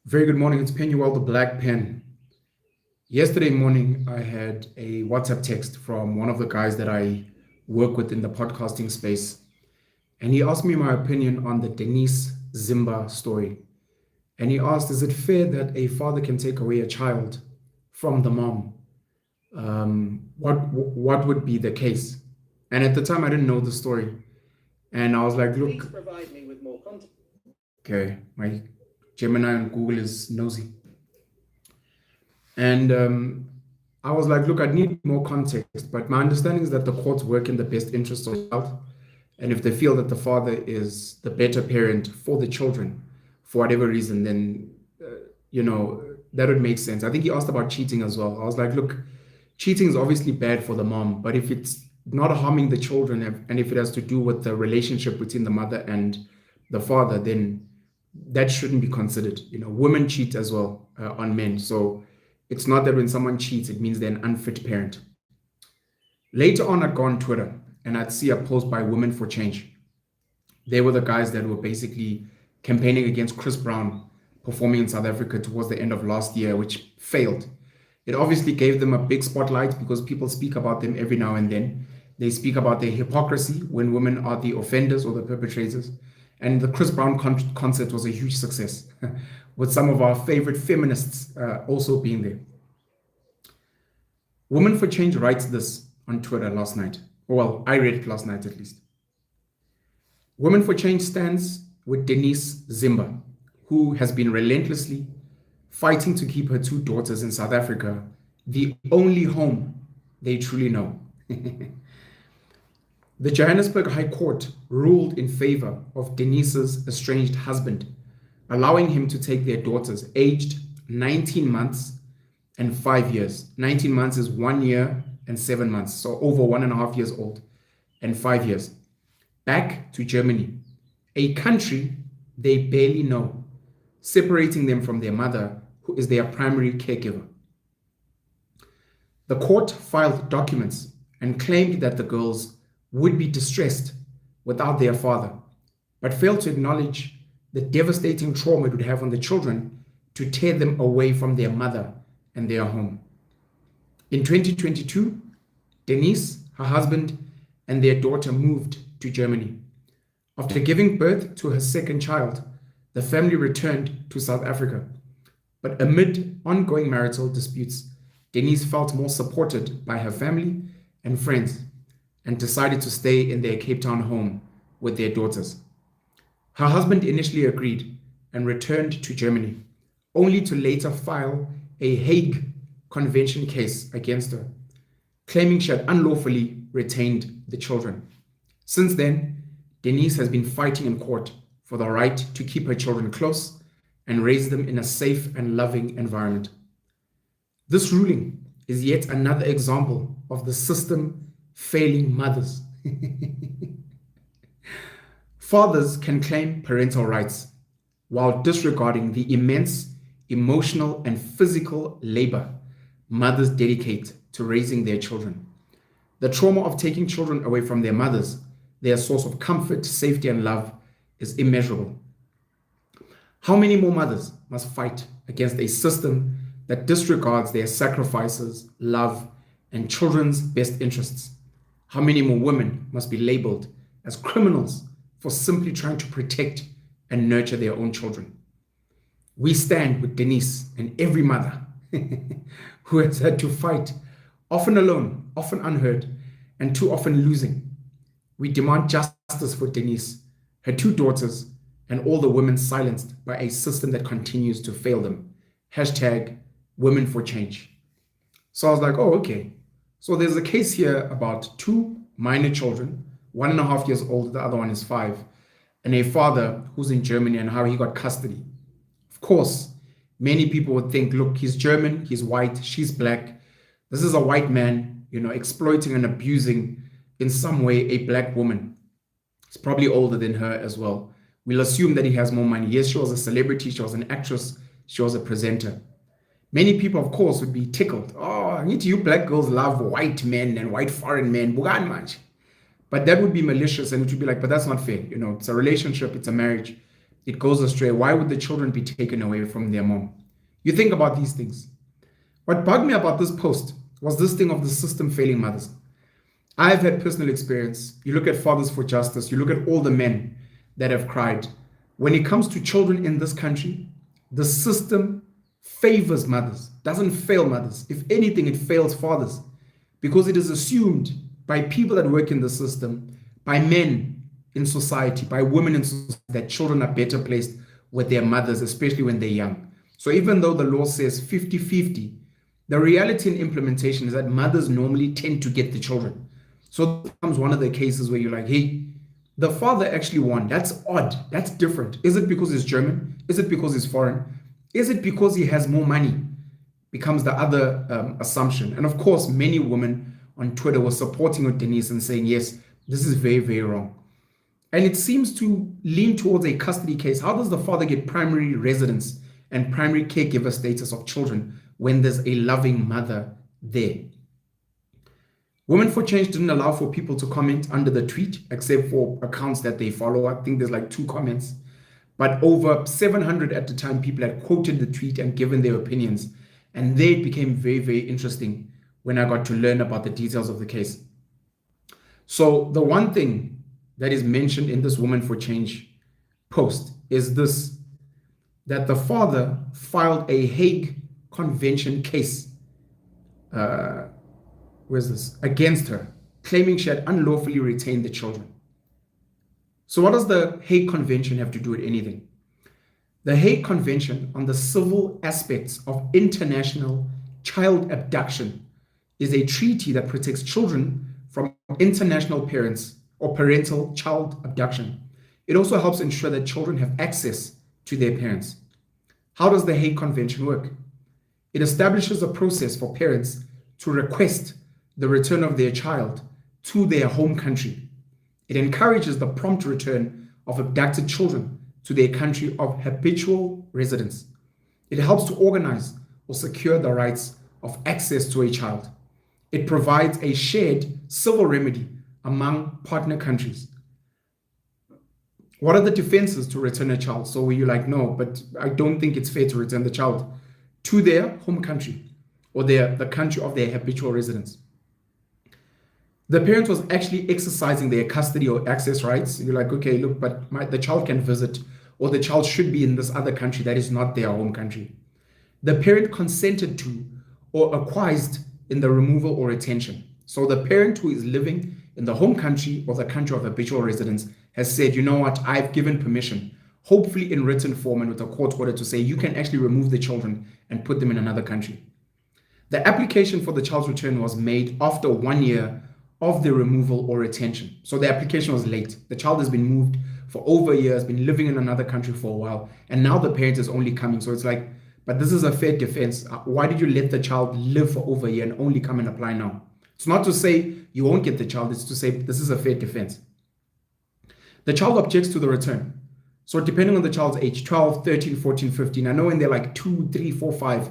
Very good morning. It's Penuel the Black Pen. Yesterday morning, I had a WhatsApp text from one of the guys that I work with in the podcasting space. And he asked me my opinion on the Denise Zimba story. And he asked, is it fair that a father can take away a child from the mom? What would be the case? And at the time, I didn't know the story. And I was like, Please look, provide me with more context. okay, my Gemini on Google is nosy. And I was like, look, I need more context, but my understanding is that the courts work in the best interest of the child. And if they feel that the father is the better parent for the children, for whatever reason, then, that would make sense. I think he asked about cheating as well. I was like, look, cheating is obviously bad for the mom, but if it's not harming the children and if it has to do with the relationship between the mother and the father, then that shouldn't be considered. Women cheat as well on men. So it's not that when someone cheats, it means they're an unfit parent. Later on, I'd go on Twitter and I'd see a post by Women for Change. They were the guys that were basically campaigning against Chris Brown performing in South Africa towards the end of last year, which failed. It obviously gave them a big spotlight because people speak about them every now and then. They speak about their hypocrisy when women are the offenders or the perpetrators. And the Chris Brown concert was a huge success, with some of our favorite feminists also being there. Women for Change writes this on Twitter last night. Well, I read it last night at least. Women for Change stands with Denise Zimba, who has been relentlessly fighting to keep her two daughters in South Africa, the only home they truly know. The Johannesburg High Court ruled in favor of Denise's estranged husband, allowing him to take their daughters, aged 19 months and 5 years. 19 months is 1 year and 7 months, so over 1.5 years old, and 5 years, back to Germany, a country they barely know, separating them from their mother, who is their primary caregiver. The court filed documents and claimed that the girls would be distressed without their father, but failed to acknowledge the devastating trauma it would have on the children to tear them away from their mother and their home. In 2022, Denise, her husband, and their daughter moved to Germany. After giving birth to her second child, the family returned to South Africa. But amid ongoing marital disputes, Denise felt more supported by her family and friends and decided to stay in their Cape Town home with their daughters. Her husband initially agreed and returned to Germany, only to later file a Hague Convention case against her, claiming she had unlawfully retained the children. Since then, Denise has been fighting in court for the right to keep her children close and raise them in a safe and loving environment. This ruling is yet another example of the system failing mothers. Fathers can claim parental rights while disregarding the immense emotional and physical labor mothers dedicate to raising their children. The trauma of taking children away from their mothers, their source of comfort, safety, and love, is immeasurable. How many more mothers must fight against a system that disregards their sacrifices, love, and children's best interests? How many more women must be labeled as criminals for simply trying to protect and nurture their own children? We stand with Denise and every mother who has had to fight, often alone, often unheard, and too often losing. We demand justice for Denise, her two daughters, and all the women silenced by a system that continues to fail them. Hashtag Women for Change. So I was like, oh, okay. So there's a case here about two minor children, 1.5 years old, the other one is 5, and a father who's in Germany and how he got custody. Of course, many people would think, look, he's German, he's white, she's black. This is a white man, exploiting and abusing in some way a black woman. He's probably older than her as well. We'll assume that he has more money. Yes, she was a celebrity, she was an actress, she was a presenter. Many people, of course, would be tickled. Oh, you black girls love white men and white foreign men. But that would be malicious and it would be like, but that's not fair. It's a relationship, it's a marriage. it goes astray. Why would the children be taken away from their mom? You think about these things. What bugged me about this post was this thing of the system failing mothers. I've had personal experience. You look at Fathers for Justice, you look at all the men that have cried. When it comes to children in this country, the system favors mothers, doesn't fail mothers. If anything, it fails fathers, because it is assumed by people that work in the system, by men in society, by women in society, that children are better placed with their mothers, especially when they're young. So even though the law says 50-50, the reality and implementation is that mothers normally tend to get the children. So it becomes one of the cases where you're like, hey, the father actually won. That's odd. That's different. Is it because he's German? Is it because he's foreign? Is it because he has more money? Becomes the other assumption. And of course, many women on Twitter were supporting with Denise and saying, yes, this is very, very wrong. And it seems to lean towards a custody case. How does the father get primary residence and primary caregiver status of children when there's a loving mother there? Women for Change didn't allow for people to comment under the tweet, except for accounts that they follow. I think there's like 2 comments. But over 700 at the time, people had quoted the tweet and given their opinions. And they became very, very interesting when I got to learn about the details of the case. So the one thing that is mentioned in this Women for Change post is this, that the father filed a Hague Convention case against her, claiming she had unlawfully retained the children. So what does the Hague Convention have to do with anything? The Hague Convention on the civil aspects of international child abduction is a treaty that protects children from international parents or parental child abduction. It also helps ensure that children have access to their parents. How does the Hague Convention work? It establishes a process for parents to request the return of their child to their home country. It encourages the prompt return of abducted children to their country of habitual residence. It helps to organize or secure the rights of access to a child. It provides a shared civil remedy among partner countries. What are the defenses to return a child? So you're like, no, but I don't think it's fair to return the child to their home country or the country of their habitual residence. The parent was actually exercising their custody or access rights. You're like, okay, look, but the child can visit, or the child should be in this other country that is not their home country. The parent consented to or acquiesced in the removal or retention. So the parent who is living in the home country or the country of habitual residence has said, you know what, I've given permission, hopefully in written form and with a court order, to say you can actually remove the children and put them in another country. The application for the child's return was made after 1 year of the removal or retention. So the application was late. The child has been moved for over a year, has been living in another country for a while, and now the parent is only coming. So it's like, but this is a fair defense. Why did you let the child live for over a year and only come and apply now? It's not to say you won't get the child, it's to say this is a fair defense. The child objects to the return. So depending on the child's age, 12, 13, 14, 15, I know when they're like 2, 3, 4, 5,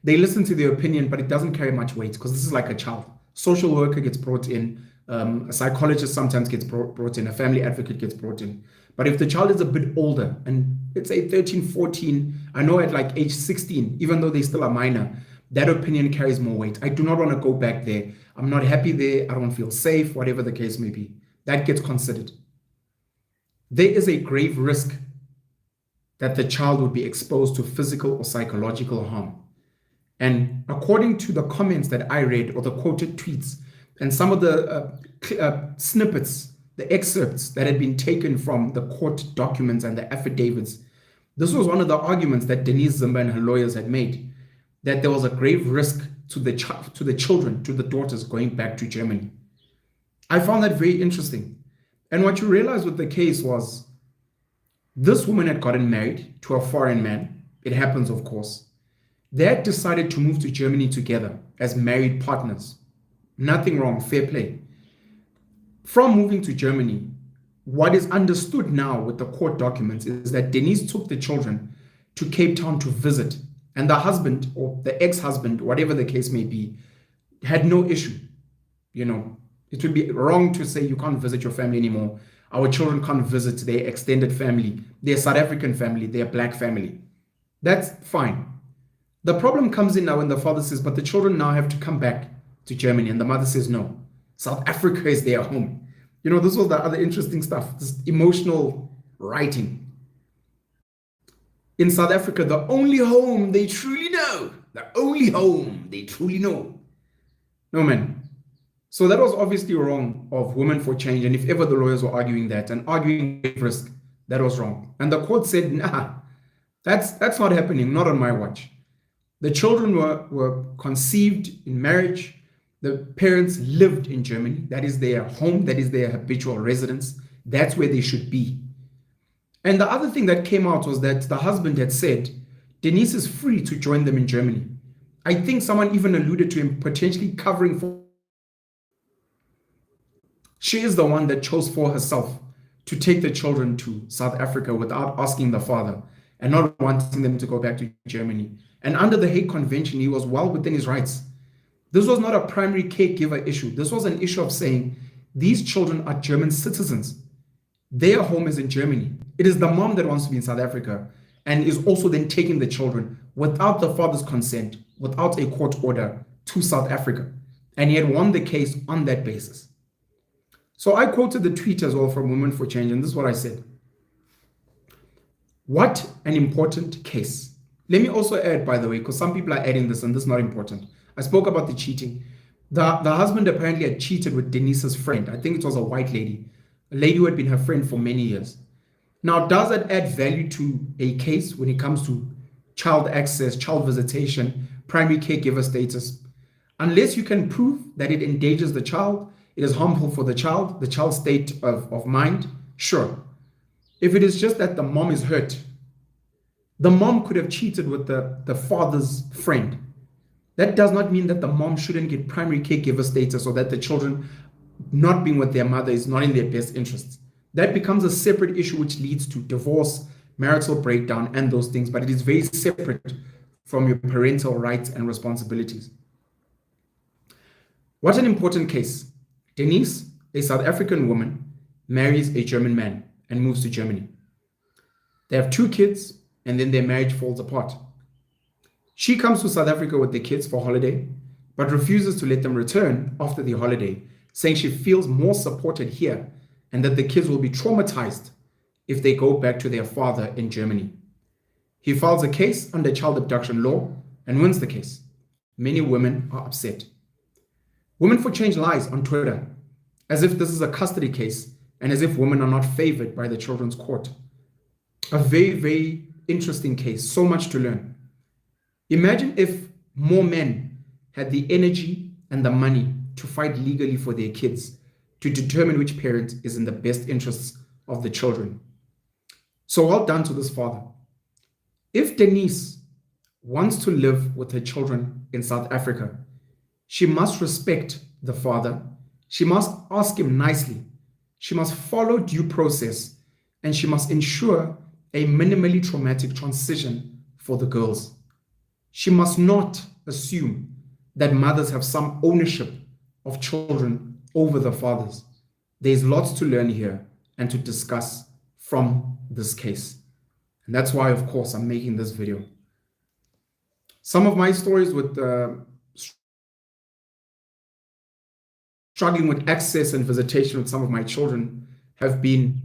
they listen to their opinion, but it doesn't carry much weight because this is like a child. Social worker gets brought in, a psychologist sometimes gets brought in, a family advocate gets brought in. But if the child is a bit older, and let's say 13, 14, I know at like age 16, even though they still are minor, that opinion carries more weight. I do not want to go back there. I'm not happy there. I don't feel safe, whatever the case may be. That gets considered. There is a grave risk that the child would be exposed to physical or psychological harm. And according to the comments that I read, or the quoted tweets, and some of the snippets, the excerpts that had been taken from the court documents and the affidavits, this was one of the arguments that Denise Zimba and her lawyers had made, that there was a grave risk to the children, to the daughters going back to Germany. I found that very interesting. And what you realize with the case was, this woman had gotten married to a foreign man. It happens, of course. They had decided to move to Germany together as married partners. Nothing wrong, fair play. From moving to Germany, what is understood now with the court documents is that Denise took the children to Cape Town to visit, and the husband or the ex-husband, whatever the case may be, had no issue, It would be wrong to say you can't visit your family anymore. Our children can't visit their extended family, their South African family, their black family. That's fine. The problem comes in now when the father says, but the children now have to come back to Germany. And the mother says, no, South Africa is their home. You know, this was the other interesting stuff, this emotional writing. In South Africa, the only home they truly know, No, man. So that was obviously wrong of Women for Change. And if ever the lawyers were arguing that and arguing risk, that was wrong. And the court said, nah, that's not happening, not on my watch. The children were conceived in marriage. The parents lived in Germany. That is their home. That is their habitual residence. That's where they should be. And the other thing that came out was that the husband had said, Denise is free to join them in Germany. I think someone even alluded to him potentially covering for. She is the one that chose for herself to take the children to South Africa without asking the father and not wanting them to go back to Germany. And under the Hague Convention, he was well within his rights. This was not a primary caregiver issue. This was an issue of saying these children are German citizens. Their home is in Germany. It is the mom that wants to be in South Africa and is also then taking the children without the father's consent, without a court order, to South Africa. And he had won the case on that basis. So I quoted the tweet as well from Women for Change, and this is what I said. What an important case. Let me also add, by the way, because some people are adding this and this is not important. I spoke about the cheating. The husband apparently had cheated with Denise's friend. I think it was a white lady, a lady who had been her friend for many years. Now, does that add value to a case when it comes to child access, child visitation, primary caregiver status? Unless you can prove that it endangers the child, it is harmful for the child's state of mind, sure. If it is just that the mom is hurt, the mom could have cheated with the father's friend. That does not mean that the mom shouldn't get primary caregiver status or that the children not being with their mother is not in their best interests. That becomes a separate issue which leads to divorce, marital breakdown, and those things, but it is very separate from your parental rights and responsibilities. What an important case. Denise, a South African woman, marries a German man and moves to Germany. They have 2 kids, and then their marriage falls apart. She comes to South Africa with the kids for holiday, but refuses to let them return after the holiday, saying she feels more supported here and that the kids will be traumatized if they go back to their father in Germany. He files a case under child abduction law and wins the case. Many women are upset. Women for Change lies on Twitter as if this is a custody case and as if women are not favored by the children's court. A very, very interesting case, so much to learn. Imagine if more men had the energy and the money to fight legally for their kids, to determine which parent is in the best interests of the children. So well done to this father. If Denise wants to live with her children in South Africa, she must respect the father. She must ask him nicely. She must follow due process, and she must ensure a minimally traumatic transition for the girls. She must not assume that mothers have some ownership of children over the fathers. There's lots to learn here and to discuss from this case. And that's why, of course, I'm making this video. Some of my stories with struggling with access and visitation with some of my children have been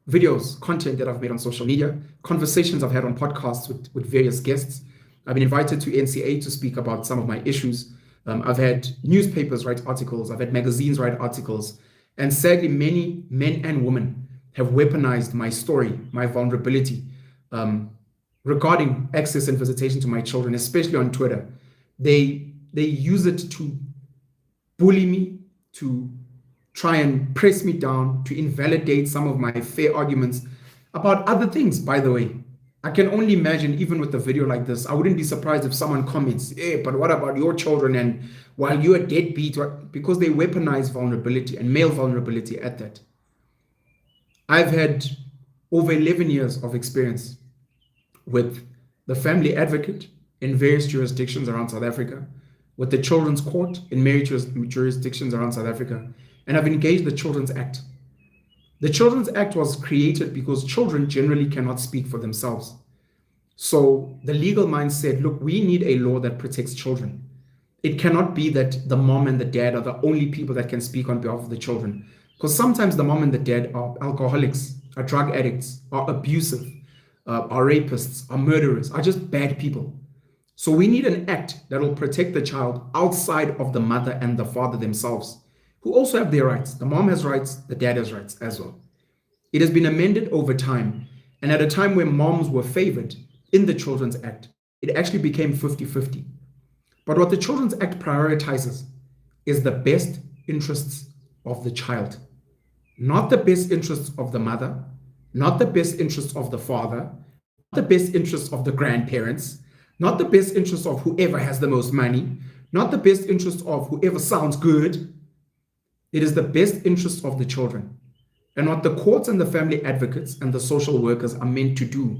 videos, content that I've made on social media, conversations I've had on podcasts with various guests. I've been invited to NCA to speak about some of my issues. I've had newspapers write articles. I've had magazines write articles. And sadly, many men and women have weaponized my story, my vulnerability, regarding access and visitation to my children, especially on Twitter. They use it to bully me, to try and press me down, to invalidate some of my fair arguments about other things, by the way. I can only imagine, even with a video like this, I wouldn't be surprised if someone comments, hey, but what about your children? And while you're a deadbeat, because they weaponize vulnerability and male vulnerability at that. I've had over 11 years of experience with the family advocate in various jurisdictions around South Africa. with the Children's Court in many jurisdictions around South Africa, and I've engaged the Children's Act. The Children's Act was created because children generally cannot speak for themselves. So the legal mind said, look, we need a law that protects children. It cannot be that the mom and the dad are the only people that can speak on behalf of the children. Because sometimes the mom and the dad are alcoholics, are drug addicts, are abusive, are rapists, are murderers, are just bad people. So we need an act that will protect the child outside of the mother and the father themselves, who also have their rights. The mom has rights, the dad has rights as well. It has been amended over time. And at a time where moms were favored in the Children's Act, it actually became 50-50. But what the Children's Act prioritizes is the best interests of the child, not the best interests of the mother, not the best interests of the father, not the best interests of the grandparents, not the best interests of whoever has the most money, not the best interests of whoever sounds good. It is the best interests of the children. And what the courts and the family advocates and the social workers are meant to do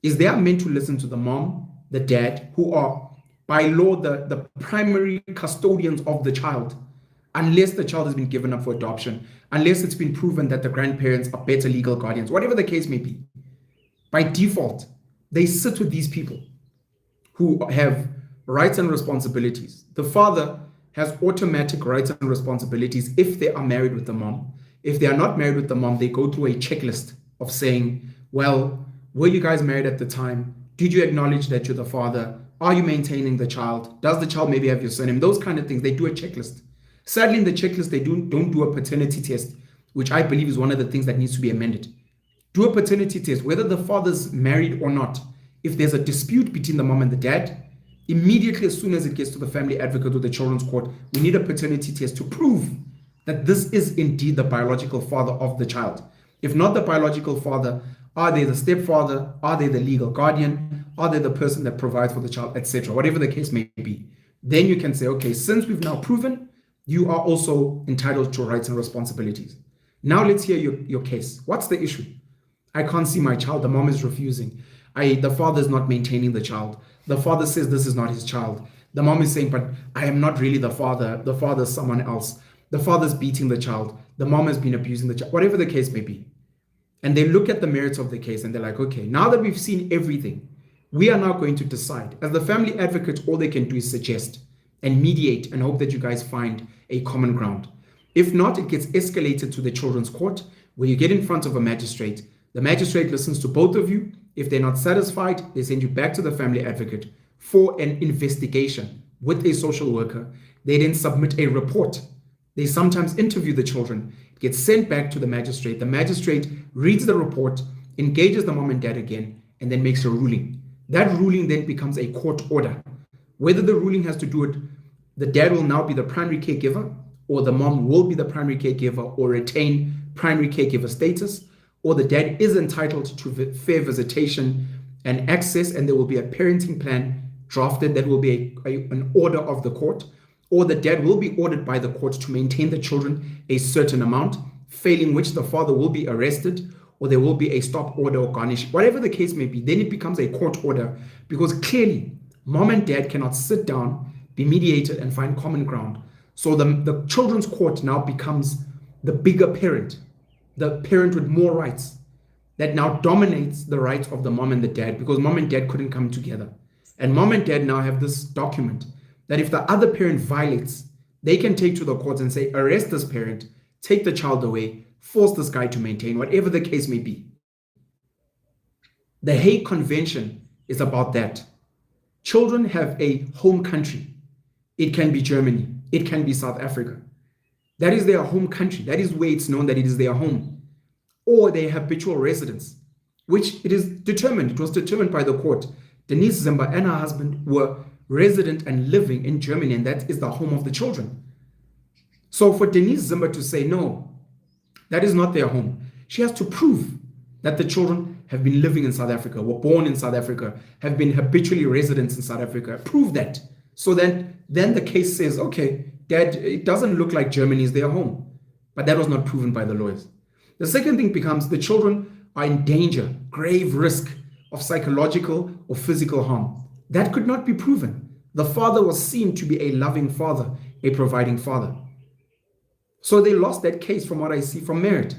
is they are meant to listen to the mom, the dad, who are by law the primary custodians of the child, unless the child has been given up for adoption, unless it's been proven that the grandparents are better legal guardians, whatever the case may be. By default, they sit with these people who have rights and responsibilities. The father has automatic rights and responsibilities if they are married with the mom. If they are not married with the mom, they go through a checklist of saying, well, were you guys married at the time? Did you acknowledge that you're the father? Are you maintaining the child? Does the child maybe have your surname? Those kind of things. They do a checklist. Sadly, in the checklist, they don't do a paternity test, which I believe is one of the things that needs to be amended. Do a paternity test, whether the father's married or not. If there's a dispute between the mom and the dad, immediately as soon as it gets to the family advocate or the children's court, we need a paternity test to prove that this is indeed the biological father of the child. If not the biological father, are they the stepfather? Are they the legal guardian? Are they the person that provides for the child, etc.? Whatever the case may be. Then you can say, okay, since we've now proven, you are also entitled to rights and responsibilities. Now let's hear your case. What's the issue? I can't see my child. The mom is refusing. The father is not maintaining the child. The father says this is not his child. The mom is saying, but I am not really the father. The father is someone else. The father's beating the child. The mom has been abusing the child. Whatever the case may be. And they look at the merits of the case and they're like, okay, now that we've seen everything, we are now going to decide. As the family advocate, all they can do is suggest and mediate and hope that you guys find a common ground. If not, it gets escalated to the children's court where you get in front of a magistrate. The magistrate listens to both of you. If they're not satisfied, they send you back to the family advocate for an investigation with a social worker. They then submit a report. They sometimes interview the children. It gets sent back to the magistrate. The magistrate reads the report, engages the mom and dad again, and then makes a ruling. That ruling then becomes a court order. Whether the ruling has to do with the dad will now be the primary caregiver, or the mom will be the primary caregiver or retain primary caregiver status, or the dad is entitled to fair visitation and access, and there will be a parenting plan drafted that will be an order of the court, or the dad will be ordered by the court to maintain the children a certain amount, failing which the father will be arrested, or there will be a stop order or garnish, whatever the case may be. Then it becomes a court order because clearly mom and dad cannot sit down, be mediated, and find common ground. So the children's court now becomes the bigger parent, the parent with more rights that now dominates the rights of the mom and the dad because mom and dad couldn't come together. And mom and dad now have this document that if the other parent violates, they can take to the courts and say, arrest this parent, take the child away, force this guy to maintain, whatever the case may be. The Hague Convention is about that. Children have a home country. It can be Germany. It can be South Africa. That is their home country. That is where it's known that it is their home. Or their habitual residence, which it was determined by the court. Denise Zimba and her husband were resident and living in Germany, and that is the home of the children. So for Denise Zimba to say, no, that is not their home, she has to prove that the children have been living in South Africa, were born in South Africa, have been habitually residents in South Africa. Prove that. So then the case says, okay, Dad, it doesn't look like Germany is their home. But that was not proven by the lawyers. The second thing becomes the children are in danger, grave risk of psychological or physical harm. That could not be proven. The father was seen to be a loving father, a providing father. So they lost that case from what I see from merit.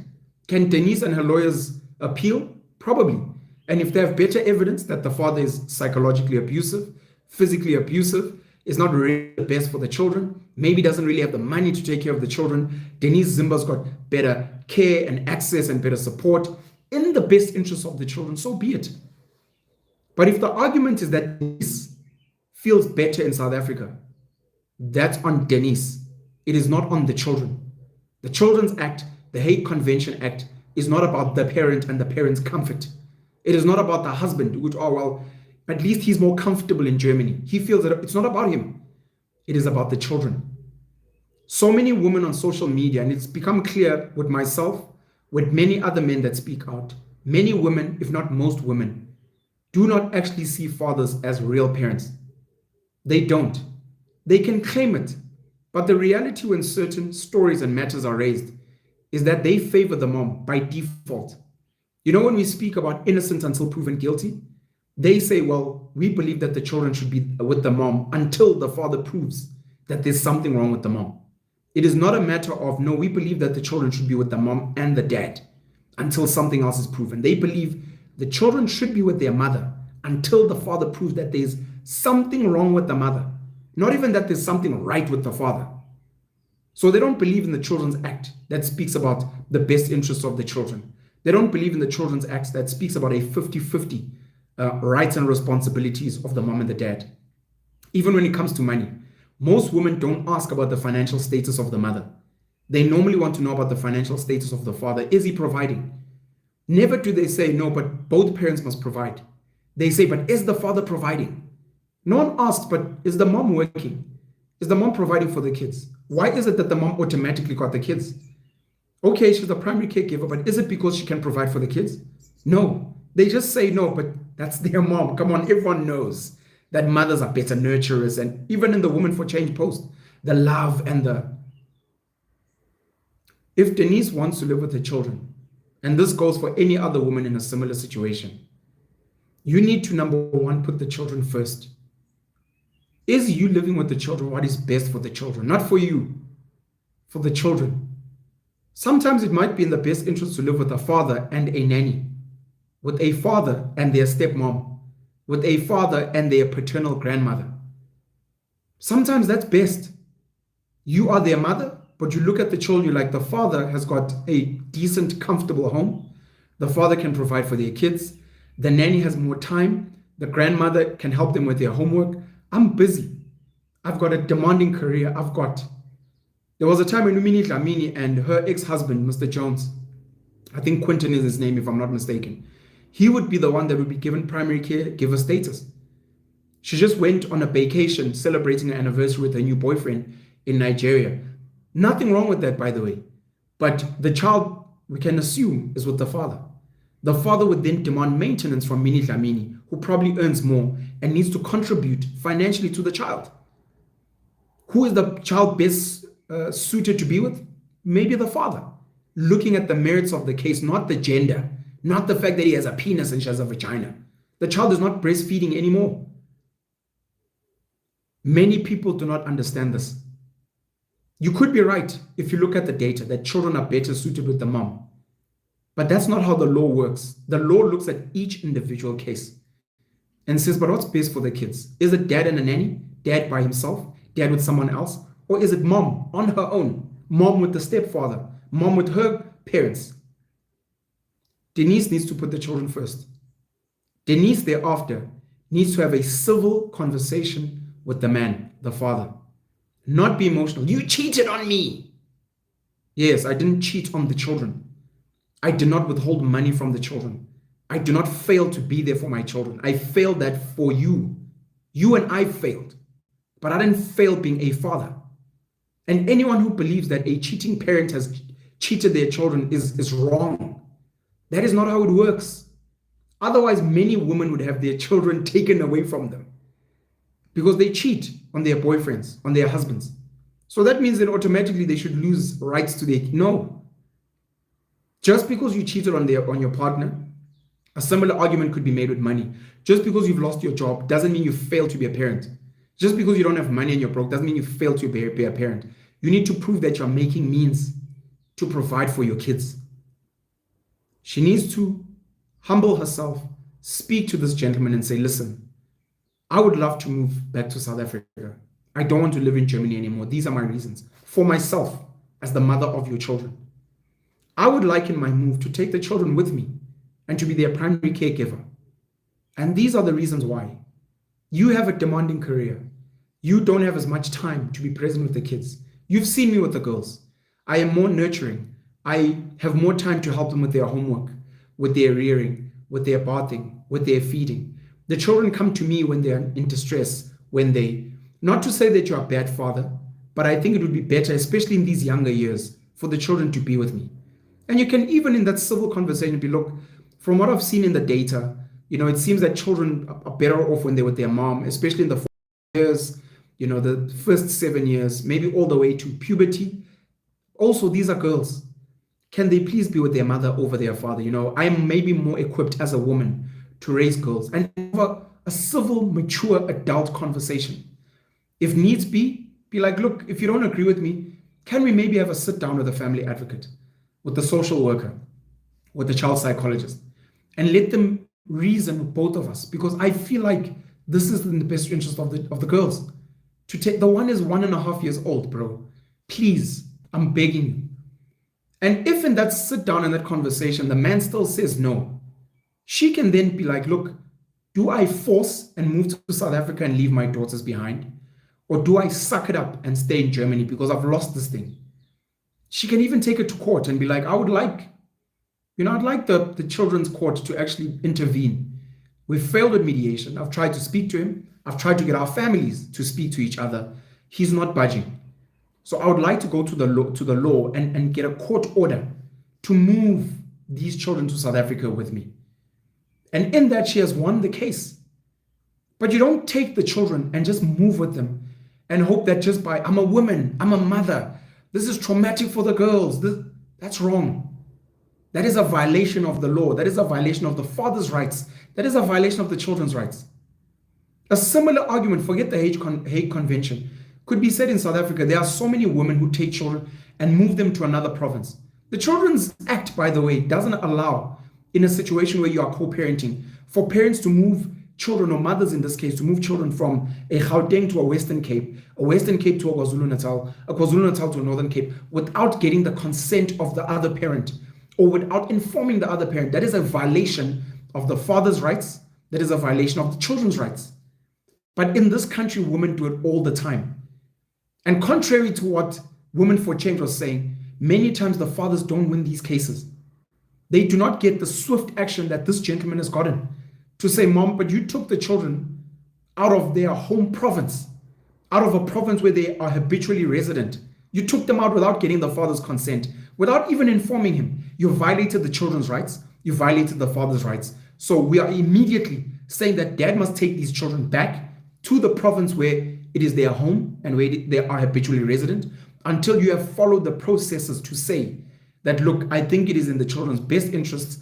Can Denise and her lawyers appeal? Probably. And if they have better evidence that the father is psychologically abusive, physically abusive, is not really the best for the children, maybe doesn't really have the money to take care of the children, Denise Zimba's got better care and access and better support in the best interest of the children, so be it. But if the argument is that Denise feels better in South Africa, that's on Denise. It is not on the children. The Children's Act, the Hague Convention Act, is not about the parent and the parent's comfort. It is not about the husband, which, oh, well, at least he's more comfortable in Germany. He feels that it's not about him. It is about the children. So many women on social media, and it's become clear with myself, with many other men that speak out, many women, if not most women, do not actually see fathers as real parents. They don't. They can claim it. But the reality when certain stories and matters are raised is that they favor the mom by default. You know, when we speak about innocent until proven guilty, they say, well, we believe that the children should be with the mom until the father proves that there's something wrong with the mom. It is not a matter of, no, we believe that the children should be with the mom and the dad until something else is proven. They believe the children should be with their mother until the father proves that there's something wrong with the mother. Not even that there's something right with the father. So they don't believe in the Children's Act that speaks about the best interests of the children. They don't believe in the Children's Act that speaks about a 50-50 rights and responsibilities of the mom and the dad. Even when it comes to money, most women don't ask about the financial status of the mother. They normally want to know about the financial status of the father. Is he providing? Never do they say, no, but both parents must provide. They say, but is the father providing? No one asks, but is the mom working? Is the mom providing for the kids? Why is it that the mom automatically got the kids? Okay, she's the primary caregiver, but is it because she can provide for the kids? No. They just say no, but that's their mom. Come on, everyone knows that mothers are better nurturers. And even in the Women for Change post, the love and the... If Denise wants to live with her children, and this goes for any other woman in a similar situation, you need to, number one, put the children first. Is you living with the children what is best for the children? Not for you, for the children. Sometimes it might be in the best interest to live with a father and a nanny, with a father and their stepmom, with a father and their paternal grandmother. Sometimes that's best. You are their mother, but you look at the children, you're like, the father has got a decent, comfortable home. The father can provide for their kids. The nanny has more time. The grandmother can help them with their homework. I'm busy. I've got a demanding career. There was a time when Umini Dlamini and her ex-husband, Mr. Jones, I think Quentin is his name if I'm not mistaken, he would be the one that would be given primary caregiver status. She just went on a vacation celebrating her anniversary with her new boyfriend in Nigeria. Nothing wrong with that, by the way. But the child, we can assume, is with the father. The father would then demand maintenance from Mini Dlamini, who probably earns more and needs to contribute financially to the child. Who is the child best suited to be with? Maybe the father. Looking at the merits of the case, not the gender, not the fact that he has a penis and she has a vagina. The child is not breastfeeding anymore. Many people do not understand this. You could be right if you look at the data that children are better suited with the mom. But that's not how the law works. The law looks at each individual case and says, but what's best for the kids? Is it dad and a nanny? Dad by himself? Dad with someone else? Or is it mom on her own? Mom with the stepfather? Mom with her parents? Denise needs to put the children first. Denise thereafter needs to have a civil conversation with the man, the father. Not be emotional. You cheated on me. Yes, I didn't cheat on the children. I did not withhold money from the children. I do not fail to be there for my children. I failed that for you. You and I failed. But I didn't fail being a father. And anyone who believes that a cheating parent has cheated their children is wrong. That is not how it works. Otherwise, many women would have their children taken away from them because they cheat on their boyfriends, on their husbands. So that means that automatically they should lose rights to their... No. Just because you cheated on your partner, a similar argument could be made with money. Just because you've lost your job doesn't mean you fail to be a parent. Just because you don't have money and you're broke doesn't mean you fail to be a parent. You need to prove that you're making means to provide for your kids. She needs to humble herself, speak to this gentleman and say, listen, I would love to move back to South Africa. I don't want to live in Germany anymore. These are my reasons. For myself, as the mother of your children. I would like in my move to take the children with me and to be their primary caregiver. And these are the reasons why. You have a demanding career. You don't have as much time to be present with the kids. You've seen me with the girls. I am more nurturing. I have more time to help them with their homework, with their rearing, with their bathing, with their feeding. The children come to me when they are in distress, not to say that you're a bad father, but I think it would be better, especially in these younger years, for the children to be with me. And you can even in that civil conversation be, look, from what I've seen in the data, it seems that children are better off when they're with their mom, especially in the 4 years, the first 7 years, maybe all the way to puberty. Also, these are girls. Can they please be with their mother over their father? I'm maybe more equipped as a woman to raise girls and have a civil, mature, adult conversation. If needs be like, look, if you don't agree with me, can we maybe have a sit down with a family advocate, with the social worker, with the child psychologist, and let them reason with both of us? Because I feel like this is in the best interest of the girls. To take, the one is 1.5 years old, bro. Please, I'm begging you. And if in that sit down and that conversation, the man still says no, she can then be like, look, do I force and move to South Africa and leave my daughters behind? Or do I suck it up and stay in Germany because I've lost this thing? She can even take it to court and be like, I'd like the children's court to actually intervene. We've failed at mediation. I've tried to speak to him. I've tried to get our families to speak to each other. He's not budging. So I would like to go to the law and get a court order to move these children to South Africa with me. And in that, she has won the case. But you don't take the children and just move with them and hope that just by, I'm a woman, I'm a mother, this is traumatic for the girls. That's wrong. That is a violation of the law. That is a violation of the father's rights. That is a violation of the children's rights. A similar argument, forget the Hague Convention, could be said in South Africa. There are so many women who take children and move them to another province. The Children's Act, by the way, doesn't allow, in a situation where you are co-parenting, for parents to move children, or mothers in this case, to move children from a Gauteng to a Western Cape to a KwaZulu-Natal, a KwaZulu-Natal to a Northern Cape, without getting the consent of the other parent, or without informing the other parent. That is a violation of the father's rights. That is a violation of the children's rights. But in this country, women do it all the time. And contrary to what Women for Change was saying, many times the fathers don't win these cases. They do not get the swift action that this gentleman has gotten to say, Mom, but you took the children out of their home province, out of a province where they are habitually resident. You took them out without getting the father's consent, without even informing him. You violated the children's rights. You violated the father's rights. So we are immediately saying that dad must take these children back to the province where it is their home and where they are habitually resident, until you have followed the processes to say that, look, I think it is in the children's best interests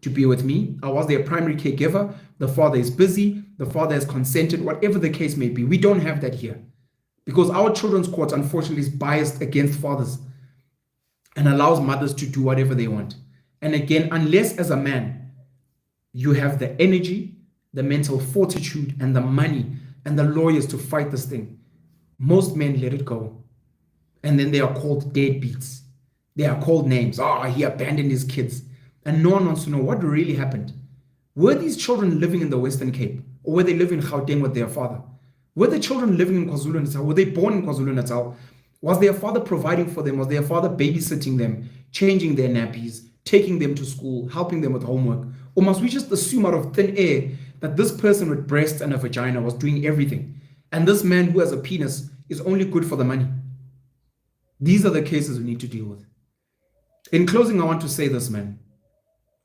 to be with me. I was their primary caregiver. The father is busy. The father has consented, whatever the case may be. We don't have that here because our children's court, unfortunately, is biased against fathers and allows mothers to do whatever they want. And again, unless as a man, you have the energy, the mental fortitude, and the money and the lawyers to fight this thing, most men let it go. And then they are called deadbeats. They are called names. Oh, he abandoned his kids. And no one wants to know what really happened. Were these children living in the Western Cape? Or were they living in Gauteng with their father? Were the children living in KwaZulu-Natal? Were they born in KwaZulu-Natal? Was their father providing for them? Was their father babysitting them, changing their nappies, taking them to school, helping them with homework? Or must we just assume out of thin air that this person with breasts and a vagina was doing everything, and this man who has a penis is only good for the money? These are the cases we need to deal with. In closing, I want to say this, man.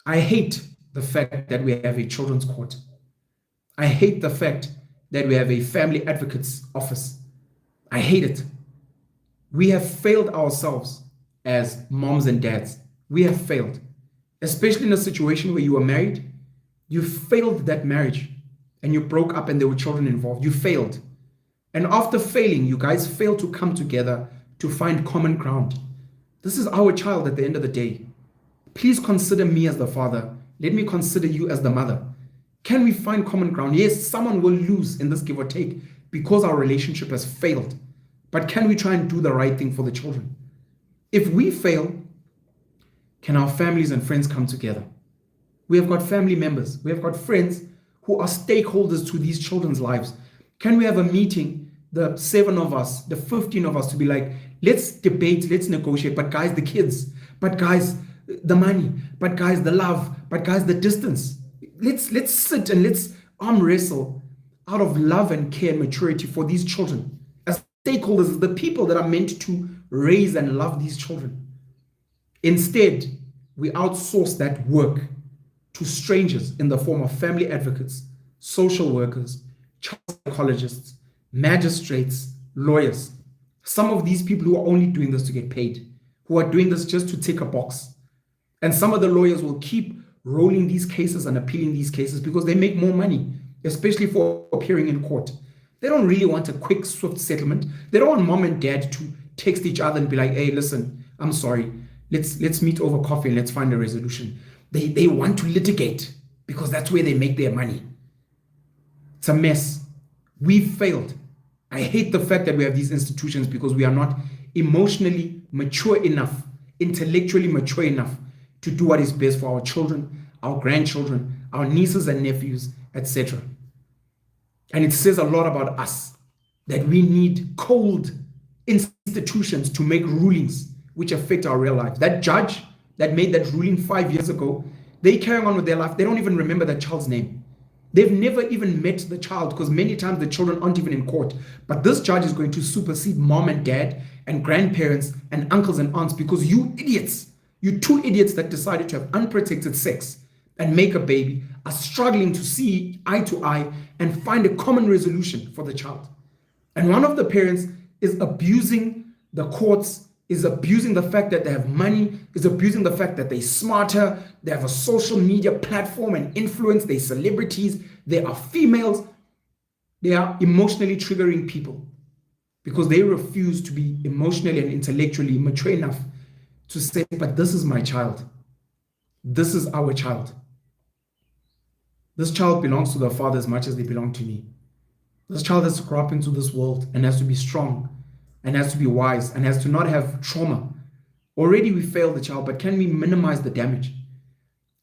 I hate the fact that we have a children's court. I hate the fact that we have a family advocate's office. I hate it. We have failed ourselves as moms and dads. We have failed, especially in a situation where you were married. You failed that marriage and you broke up and there were children involved. You failed. And after failing, you guys fail to come together to find common ground. This is our child at the end of the day. Please consider me as the father. Let me consider you as the mother. Can we find common ground? Yes, someone will lose in this give or take because our relationship has failed. But can we try and do the right thing for the children? If we fail, can our families and friends come together? We have got family members. We have got friends who are stakeholders to these children's lives. Can we have a meeting, the 7 of us, the 15 of us, to be like, let's debate, let's negotiate, but guys, the kids, but guys, the money, but guys, the love, but guys, the distance. Let's sit and let's arm wrestle out of love and care and maturity for these children. As stakeholders, the people that are meant to raise and love these children. Instead, we outsource that work to strangers in the form of family advocates, social workers, child psychologists, magistrates, lawyers. Some of these people who are only doing this to get paid, who are doing this just to tick a box. And some of the lawyers will keep rolling these cases and appealing these cases because they make more money, especially for appearing in court. They don't really want a quick, swift settlement. They don't want mom and dad to text each other and be like, hey, listen, I'm sorry. Let's meet over coffee and let's find a resolution. They want to litigate because that's where they make their money. It's a mess. We've failed. I hate the fact that we have these institutions because we are not emotionally mature enough, intellectually mature enough to do what is best for our children, our grandchildren, our nieces and nephews, etc. And it says a lot about us that we need cold institutions to make rulings which affect our real lives. That judge that made that ruling 5 years ago, they carry on with their life. They don't even remember that child's name. They've never even met the child because many times the children aren't even in court. But this judge is going to supersede mom and dad and grandparents and uncles and aunts because you idiots, you 2 idiots that decided to have unprotected sex and make a baby are struggling to see eye to eye and find a common resolution for the child. And one of the parents is abusing the courts, is abusing the fact that they have money, is abusing the fact that they're smarter, they have a social media platform and influence, they're celebrities, they are females. They are emotionally triggering people because they refuse to be emotionally and intellectually mature enough to say, but this is my child. This is our child. This child belongs to the father as much as they belong to me. This child has to grow up into this world and has to be strong and has to be wise and has to not have trauma. Already we failed the child, but can we minimize the damage?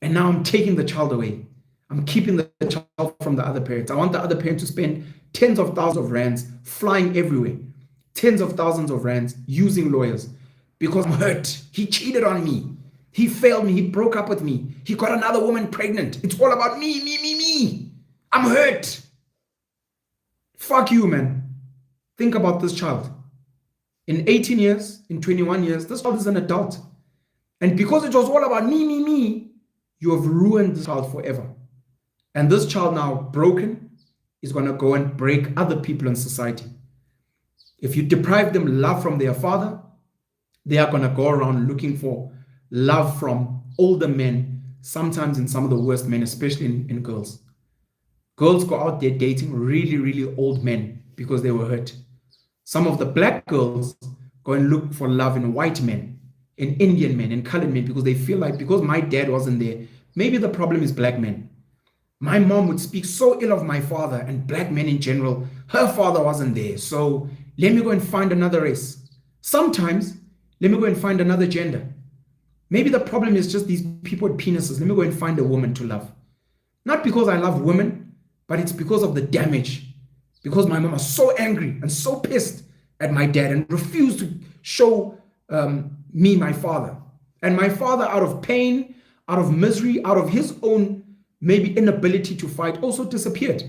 And now I'm taking the child away. I'm keeping the child from the other parents. I want the other parent to spend tens of thousands of rands flying everywhere, tens of thousands of rands using lawyers because I'm hurt. He cheated on me. He failed me. He broke up with me. He got another woman pregnant. It's all about me, me, me, me. I'm hurt. Fuck you, man. Think about this child. In 18 years, in 21 years, this child is an adult. And because it was all about me, me, me, you have ruined this child forever. And this child now broken is going to go and break other people in society. If you deprive them love from their father, they are going to go around looking for love from older men, sometimes in some of the worst men, especially in girls. Girls go out there dating really, really old men because they were hurt. Some of the black girls go and look for love in white men, in Indian men, in colored men, because they feel like because my dad wasn't there, maybe the problem is black men. My mom would speak so ill of my father and black men in general. Her father wasn't there. So let me go and find another race. Sometimes, let me go and find another gender. Maybe the problem is just these people with penises. Let me go and find a woman to love. Not because I love women, but it's because of the damage. Because my mom was so angry and so pissed at my dad and refused to show me my father. And my father, out of pain, out of misery, out of his own maybe inability to fight, also disappeared.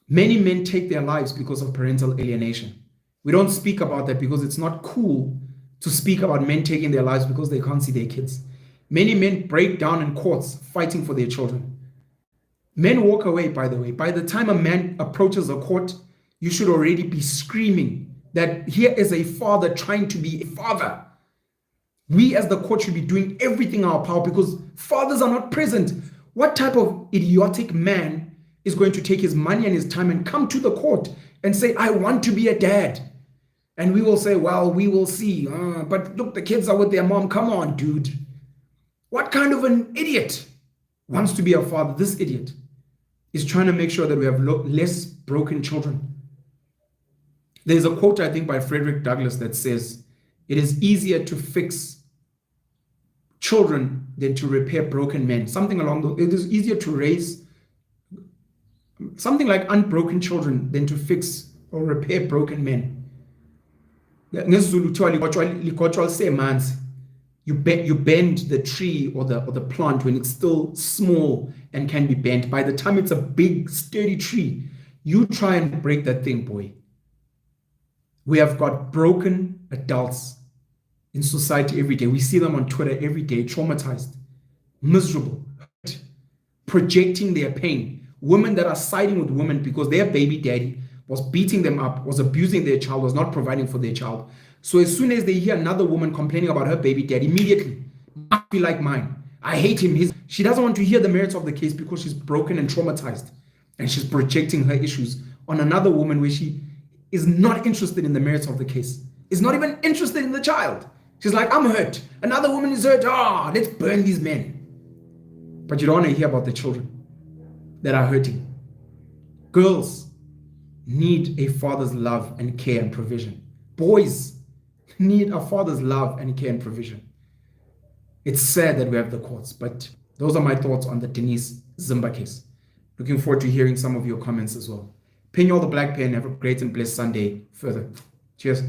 Many men take their lives because of parental alienation. We don't speak about that because it's not cool to speak about men taking their lives because they can't see their kids. Many men break down in courts fighting for their children. Men walk away, by the way. By the time a man approaches a court, you should already be screaming that here is a father trying to be a father. We as the court should be doing everything in our power because fathers are not present. What type of idiotic man is going to take his money and his time and come to the court and say, I want to be a dad. And we will say, well, we will see. But look, the kids are with their mom. Come on, dude. What kind of an idiot wants to be a father? This idiot is trying to make sure that we have less broken children. There's a quote, I think, by Frederick Douglass that says, it is easier to fix children than to repair broken men. Something along those. It is easier to raise something like unbroken children than to fix or repair broken men. You bend the tree or the plant when it's still small and can be bent. By the time it's a big, sturdy tree, you try and break that thing, boy. We have got broken adults in society every day. We see them on Twitter every day, traumatized, miserable, hurt, projecting their pain. Women that are siding with women because their baby daddy was beating them up, was abusing their child, was not providing for their child. So as soon as they hear another woman complaining about her baby daddy, immediately, must be like mine. I hate him. She doesn't want to hear the merits of the case because she's broken and traumatized. And she's projecting her issues on another woman where she is not interested in the merits of the case, is not even interested in the child. She's like, I'm hurt. Another woman is hurt. Let's burn these men. But you don't want to hear about the children that are hurting. Girls need a father's love and care and provision. Boys need a father's love and care and provision. It's sad that we have the courts, but those are my thoughts on the Denise Zimba case. Looking forward to hearing some of your comments as well. Pin all the black pen. Have a great and blessed Sunday further. Cheers.